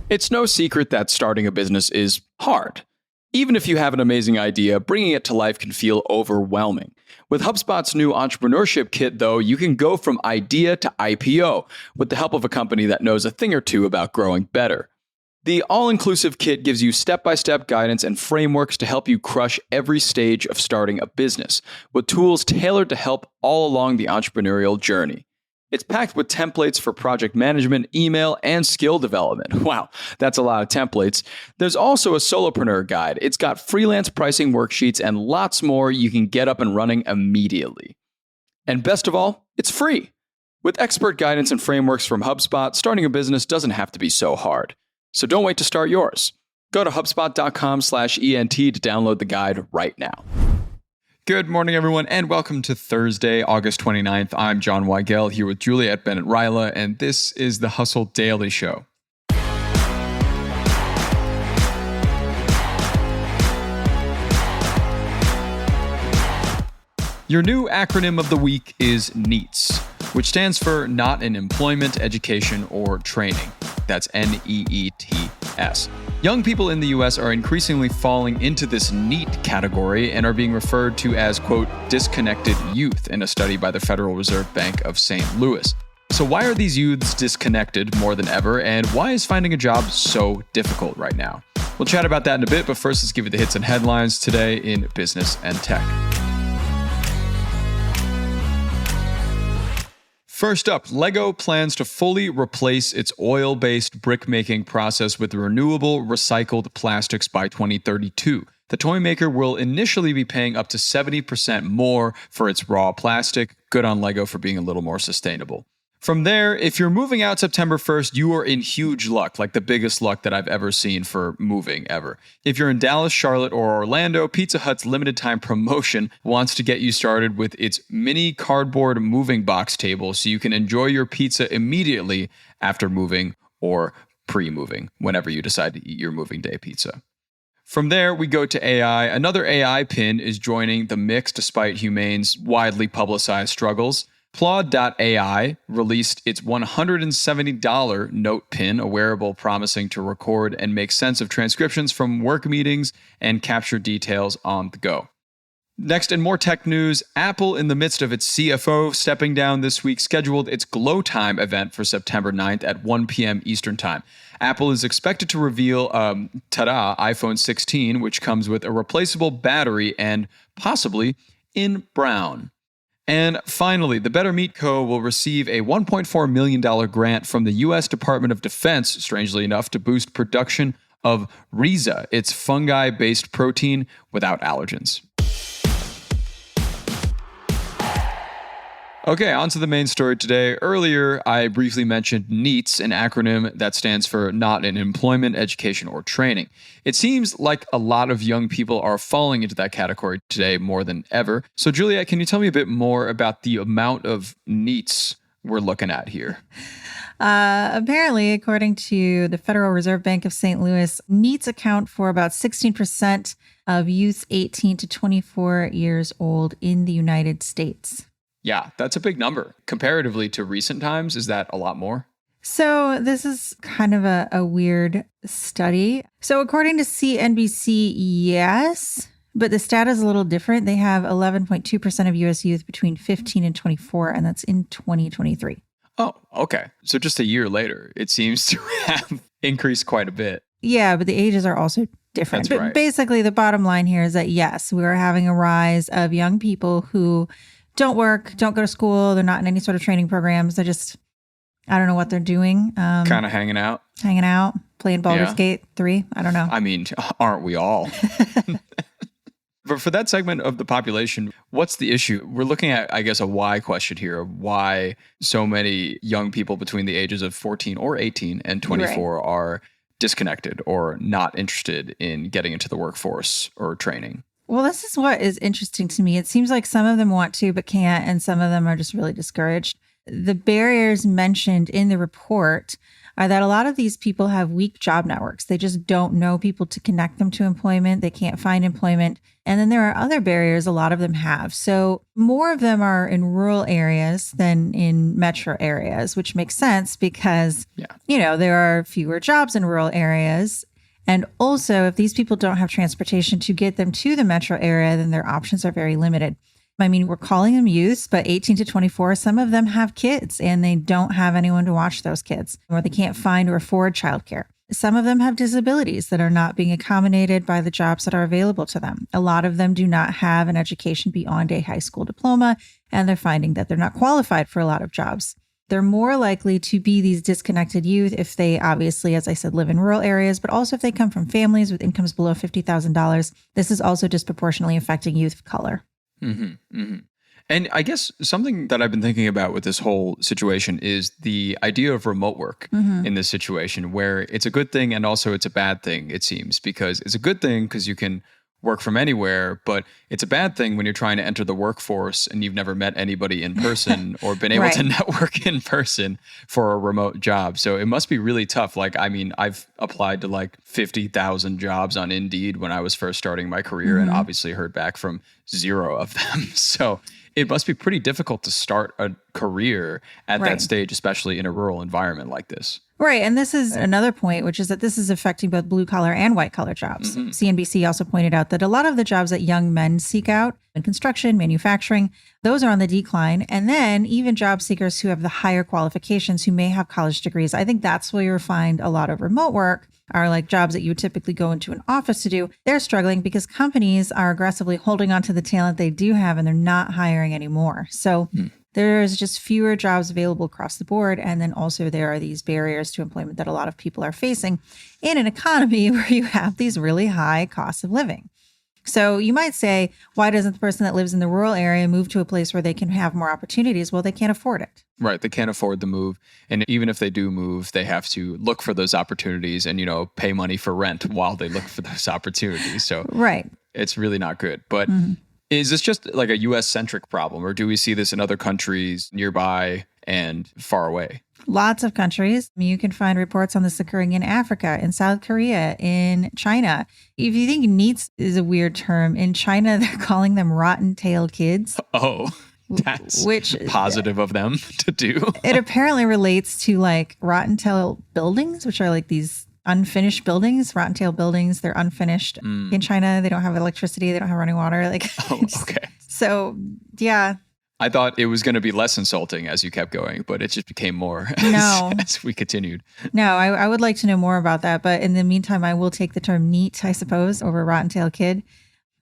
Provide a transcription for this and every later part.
It's no secret that starting a business is hard. Even if you have an amazing idea, bringing it to life can feel overwhelming. With HubSpot's new entrepreneurship kit, though, you can go from idea to IPO with the help of a company that knows a thing or two about growing better. The all-inclusive kit gives you step-by-step guidance and frameworks to help you crush every stage of starting a business, with tools tailored to help all along the entrepreneurial journey. It's packed with templates for project management, email, and skill development. Wow, that's a lot of templates. There's also a solopreneur guide. It's got freelance pricing worksheets and lots more you can get up and running immediately. And best of all, it's free. With expert guidance and frameworks from HubSpot, starting a business doesn't have to be so hard. So don't wait to start yours. Go to HubSpot.com/ENT to download the guide right now. Good morning, everyone, and welcome to Thursday, August 29th. I'm John Weigell here with Juliet, Bennett, and this is the Hustle Daily Show. Your new acronym of the week is NEETs, which stands for Not in Employment, Education, or Training. That's NEETs. Young people in the US are increasingly falling into this NEET category and are being referred to as, quote, disconnected youth in a study by the Federal Reserve Bank of St. Louis. So why are these youths disconnected more than ever, and why is finding a job so difficult right now? We'll chat about that in a bit, but first let's give you the hits and headlines today in business and tech. First up, Lego plans to fully replace its oil-based brick-making process with renewable, recycled plastics by 2032. The toy maker will initially be paying up to 70% more for its raw plastic. Good on Lego for being a little more sustainable. From there, if you're moving out September 1st, you are in huge luck, like the biggest luck that I've ever seen for moving ever. If you're in Dallas, Charlotte, or Orlando, Pizza Hut's limited time promotion wants to get you started with its mini cardboard moving box table so you can enjoy your pizza immediately after moving or pre-moving, whenever you decide to eat your moving day pizza. From there, we go to AI. Another AI pin is joining the mix despite Humane's widely publicized struggles. Plod.ai released its $170 note pin, a wearable promising to record and make sense of transcriptions from work meetings and capture details on the go. Next, in more tech news, Apple, in the midst of its CFO stepping down this week, scheduled its Glow Time event for September 9th at 1 p.m. Eastern Time. Apple is expected to reveal iPhone 16, which comes with a replaceable battery and possibly in brown. And finally, the Better Meat Co. will receive a $1.4 million grant from the U.S. Department of Defense, strangely enough, to boost production of Reza, its fungi-based protein without allergens. Okay, on to the main story today. Earlier, I briefly mentioned NEETs, an acronym that stands for Not in Employment, Education, or Training. It seems like a lot of young people are falling into that category today more than ever. So, Juliet, can you tell me a bit more about the amount of NEETs we're looking at here? Apparently, according to the Federal Reserve Bank of St. Louis, NEETs account for about 16% of youth 18 to 24 years old in the United States. Yeah, that's a big number. Comparatively to recent times, is that a lot more? So this is kind of a weird study. So according to CNBC, yes, but the stat is a little different. They have 11.2% of U.S. youth between 15 and 24, and that's in 2023. Oh, okay. So just a year later, it seems to have increased quite a bit. Yeah, but the ages are also different. That's but right. Basically, the bottom line here is that, yes, we are having a rise of young people who don't work, don't go to school. They're not in any sort of training programs. They're just, I don't know what they're doing. Kind of hanging out, playing Baldur's Gate 3. I don't know. I mean, aren't we all? But for that segment of the population, what's the issue? We're looking at, I guess, a why question here. Why so many young people between the ages of 14 or 18 and 24 are disconnected or not interested in getting into the workforce or training? Well, this is what is interesting to me. It seems like some of them want to, but can't, and some of them are just really discouraged. The barriers mentioned in the report are that a lot of these people have weak job networks. They just don't know people to connect them to employment. They can't find employment. And then there are other barriers a lot of them have. So more of them are in rural areas than in metro areas, which makes sense because, there are fewer jobs in rural areas. And also, if these people don't have transportation to get them to the metro area, then their options are very limited. I mean, we're calling them youths, but 18 to 24, some of them have kids and they don't have anyone to watch those kids, or they can't find or afford childcare. Some of them have disabilities that are not being accommodated by the jobs that are available to them. A lot of them do not have an education beyond a high school diploma, and they're finding that they're not qualified for a lot of jobs. They're more likely to be these disconnected youth if they obviously, as I said, live in rural areas, but also if they come from families with incomes below $50,000. This is also disproportionately affecting youth of color. Mm-hmm, mm-hmm. And I guess something that I've been thinking about with this whole situation is the idea of remote work in this situation, where it's a good thing and also it's a bad thing, it seems, because it's a good thing because you can work from anywhere, but it's a bad thing when you're trying to enter the workforce and you've never met anybody in person or been able to network in person for a remote job. So it must be really tough. Like, I mean, I've applied to like 50,000 jobs on Indeed when I was first starting my career and obviously heard back from 0 of them. So it must be pretty difficult to start a career at that stage, especially in a rural environment like this. Right. And this is another point, which is that this is affecting both blue collar and white collar jobs. CNBC also pointed out that a lot of the jobs that young men seek out in construction, manufacturing, those are on the decline. And then even job seekers who have the higher qualifications, who may have college degrees, I think that's where you'll find a lot of remote work are like jobs that you would typically go into an office to do. They're struggling because companies are aggressively holding on to the talent they do have and they're not hiring anymore. So there's just fewer jobs available across the board. And then also there are these barriers to employment that a lot of people are facing in an economy where you have these really high costs of living. So you might say, why doesn't the person that lives in the rural area move to a place where they can have more opportunities? Well, they can't afford it. Right. They can't afford the move. And even if they do move, they have to look for those opportunities and, pay money for rent while they look for those opportunities. So it's really not good. But is this just like a US centric problem, or do we see this in other countries nearby and far away? Lots of countries. I mean, you can find reports on this occurring in Africa, in South Korea, in China. If you think NEETs is a weird term, in China, they're calling them rotten-tailed kids. Oh, that's positive of them to do. It apparently relates to like rotten-tail buildings, which are like these unfinished buildings, rotten-tail buildings. They're unfinished. In China, they don't have electricity. They don't have running water. Okay. So, yeah. I thought it was going to be less insulting as you kept going, but it just became more as we continued. No, I would like to know more about that. But in the meantime, I will take the term NEET, I suppose, over rotten-tailed kid.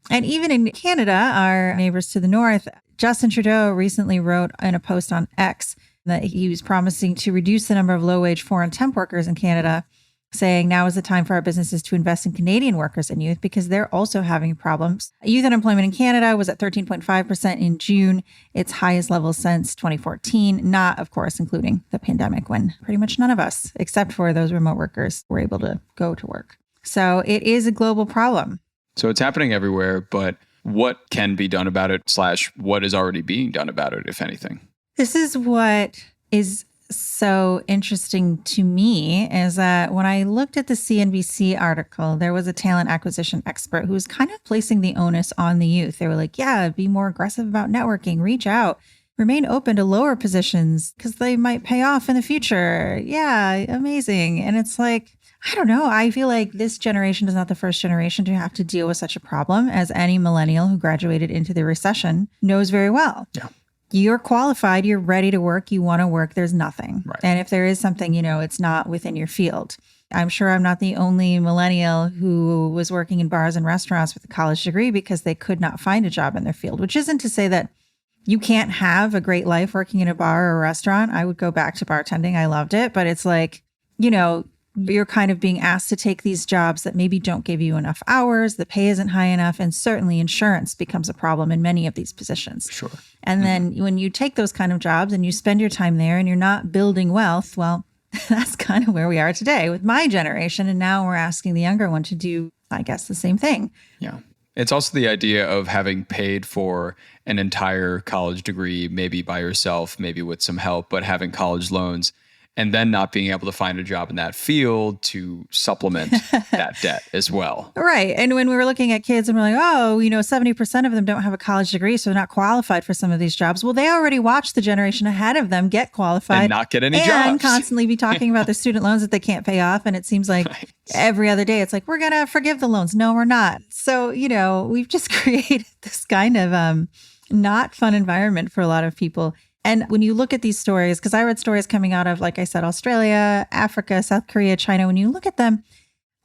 And even in Canada, our neighbors to the north, Justin Trudeau recently wrote in a post on X that he was promising to reduce the number of low-wage foreign temp workers in Canada, saying now is the time for our businesses to invest in Canadian workers and youth because they're also having problems. Youth unemployment in Canada was at 13.5% in June, its highest level since 2014, not, of course, including the pandemic when pretty much none of us, except for those remote workers, were able to go to work. So it is a global problem. So it's happening everywhere, but what can be done about it / what is already being done about it, if anything? This is what is so interesting to me is that when I looked at the CNBC article, there was a talent acquisition expert who was kind of placing the onus on the youth. They were like, yeah, be more aggressive about networking, reach out, remain open to lower positions because they might pay off in the future. Yeah, amazing. And it's like, I don't know. I feel like this generation is not the first generation to have to deal with such a problem, as any millennial who graduated into the recession knows very well. Yeah. You're qualified, you're ready to work, you want to work, there's nothing. Right. And if there is something, it's not within your field. I'm sure I'm not the only millennial who was working in bars and restaurants with a college degree because they could not find a job in their field, which isn't to say that you can't have a great life working in a bar or a restaurant. I would go back to bartending. I loved it. But it's like, you're kind of being asked to take these jobs that maybe don't give you enough hours, the pay isn't high enough, and certainly insurance becomes a problem in many of these positions. Sure. And then when you take those kind of jobs and you spend your time there and you're not building wealth, well, that's kind of where we are today with my generation. And now we're asking the younger one to do, I guess, the same thing. Yeah. It's also the idea of having paid for an entire college degree, maybe by yourself, maybe with some help, but having college loans and then not being able to find a job in that field to supplement that debt as well. Right. And when we were looking at kids and we're like, oh, 70% of them don't have a college degree, so they're not qualified for some of these jobs. Well, they already watched the generation ahead of them get qualified and not get any and jobs. Constantly be talking about their student loans that they can't pay off. And it seems like every other day, it's like, we're going to forgive the loans. No, we're not. So, we've just created this kind of not fun environment for a lot of people. And when you look at these stories, because I read stories coming out of, like I said, Australia, Africa, South Korea, China, when you look at them,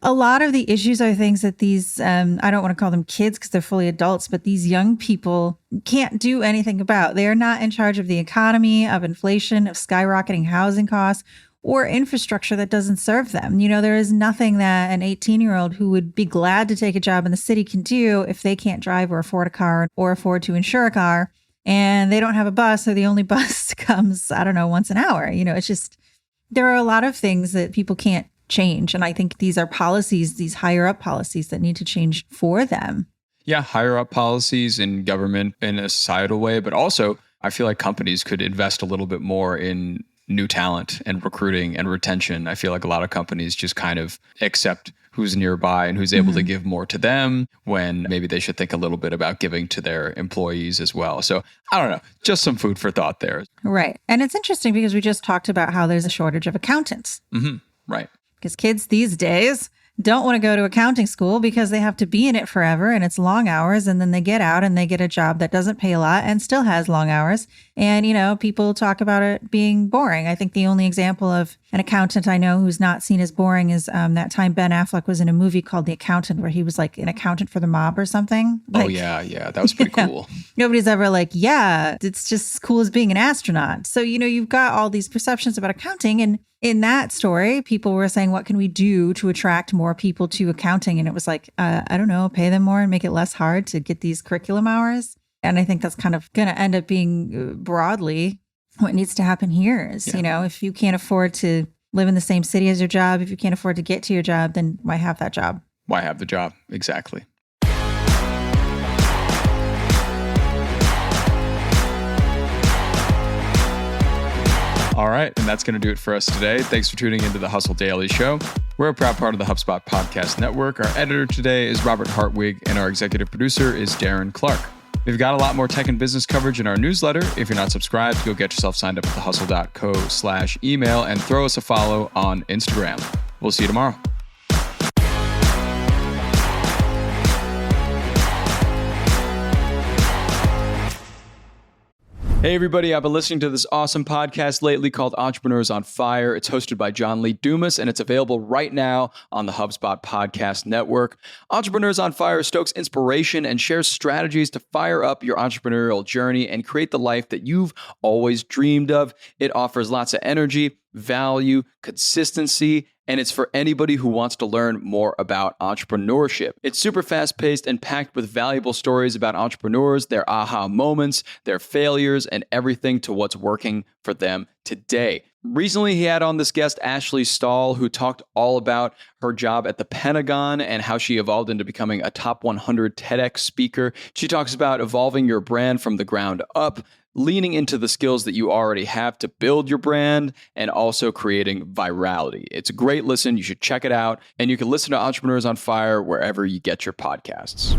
a lot of the issues are things that these, I don't want to call them kids because they're fully adults, but these young people can't do anything about. They are not in charge of the economy, of inflation, of skyrocketing housing costs, or infrastructure that doesn't serve them. There is nothing that an 18-year-old who would be glad to take a job in the city can do if they can't drive or afford a car or afford to insure a car. And they don't have a bus, or the only bus comes, once an hour. It's just, there are a lot of things that people can't change. And I think these are policies, these higher up policies that need to change for them. Yeah, higher up policies in government in a societal way. But also, I feel like companies could invest a little bit more in new talent and recruiting and retention. I feel like a lot of companies just kind of accept who's nearby and who's able to give more to them when maybe they should think a little bit about giving to their employees as well. So I don't know, just some food for thought there. Right. And it's interesting because we just talked about how there's a shortage of accountants. Right. Because kids these days don't want to go to accounting school because they have to be in it forever and it's long hours, and then they get out and they get a job that doesn't pay a lot and still has long hours. And, people talk about it being boring. I think the only example of an accountant I know who's not seen as boring is that time Ben Affleck was in a movie called The Accountant, where he was like an accountant for the mob or something. Oh, yeah. That was pretty cool. Nobody's ever like, yeah, it's just as cool as being an astronaut. So, you've got all these perceptions about accounting. And in that story, people were saying, what can we do to attract more people to accounting? And it was like, I don't know, pay them more and make it less hard to get these curriculum hours. And I think that's kind of going to end up being broadly what needs to happen here is, if you can't afford to live in the same city as your job, if you can't afford to get to your job, then why have that job? Why have the job? Exactly. All right, and that's going to do it for us today. Thanks for tuning into the Hustle Daily Show. We're a proud part of the HubSpot Podcast Network. Our editor today is Robert Hartwig, and our executive producer is Darren Clark. We've got a lot more tech and business coverage in our newsletter. If you're not subscribed, go get yourself signed up at thehustle.co/email and throw us a follow on Instagram. We'll see you tomorrow. Hey everybody, I've been listening to this awesome podcast lately called Entrepreneurs on Fire. It's hosted by John Lee Dumas, and it's available right now on the HubSpot Podcast Network. Entrepreneurs on Fire stokes inspiration and shares strategies to fire up your entrepreneurial journey and create the life that you've always dreamed of. It offers lots of energy, value, consistency, and it's for anybody who wants to learn more about entrepreneurship. It's super fast-paced and packed with valuable stories about entrepreneurs, their aha moments, their failures, and everything to what's working for them today. Recently, he had on this guest, Ashley Stahl, who talked all about her job at the Pentagon and how she evolved into becoming a top 100 TEDx speaker. She talks about evolving your brand from the ground up, leaning into the skills that you already have to build your brand, and also creating virality. It's a great listen. You should check it out. And you can listen to Entrepreneurs on Fire wherever you get your podcasts.